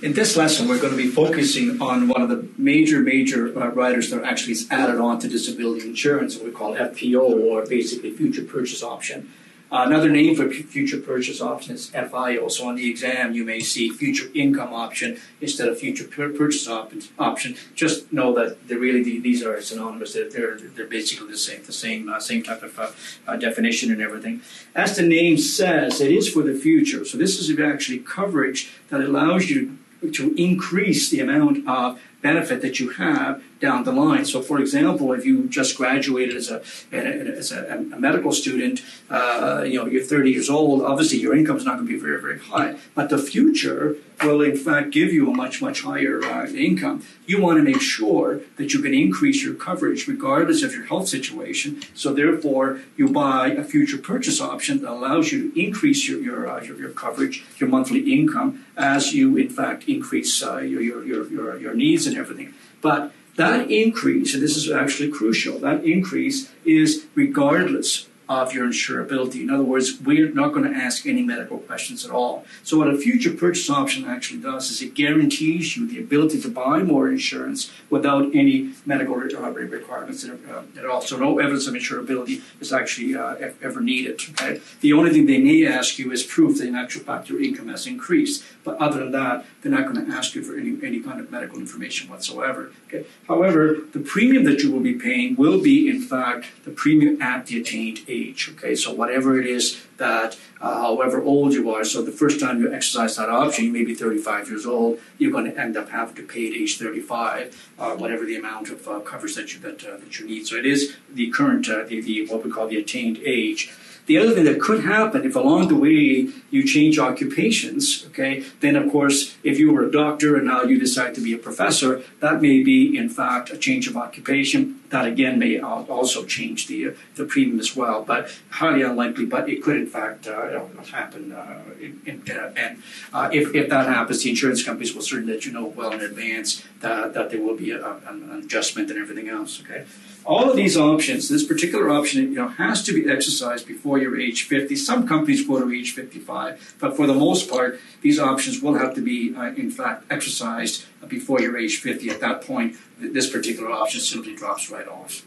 In this lesson, we're going to be focusing on one of the major riders that actually is added on to disability insurance, what we call FPO, or basically Future Purchase Option. Another name for Future Purchase Option is FIO. So on the exam, you may see Future Income Option instead of Future Purchase Option. Just know that these are synonymous. They're basically the same type of definition and everything. As the name says, it is for the future. So this is actually coverage that allows you to increase the amount of benefit that you have down the line. So, for example, if you just graduated as a medical student, you're 30 years old. Obviously, your income is not going to be very, very high. But the future will, in fact, give you a much higher income. You want to make sure that you can increase your coverage regardless of your health situation. So, therefore, you buy a future purchase option that allows you to increase your coverage, your monthly income, as you, in fact, increase your needs and everything. But that increase, and this is actually crucial, that increase is regardless of your insurability. In other words, we're not going to ask any medical questions at all. So what a future purchase option actually does is it guarantees you the ability to buy more insurance without any medical requirements at all. So no evidence of insurability is actually ever needed. Okay? The only thing they may ask you is proof that in actual fact your income has increased. But other than that, they're not going to ask you for any kind of medical information whatsoever. Okay? However, the premium that you will be paying will be, in fact, the premium at the attained age. Okay, so whatever it is that, however old you are, so the first time you exercise that option, you may be 35 years old, you're going to end up having to pay at age 35, whatever the amount of coverage that you need. So it is the current, what we call the attained age. The other thing that could happen, if along the way you change occupations, okay, then of course, if you were a doctor and now you decide to be a professor, that may be, in fact, a change of occupation. That again may also change the premium as well, but highly unlikely. But it could, in fact, happen. And if that happens, the insurance companies will certainly let you know well in advance that there will be an adjustment and everything else. Okay, all of these options, this particular option, has to be exercised before your age 50. Some companies go to age 55, but for the most part, these options will have to be, in fact, exercised before your age 50. At that point, this particular option simply drops right off.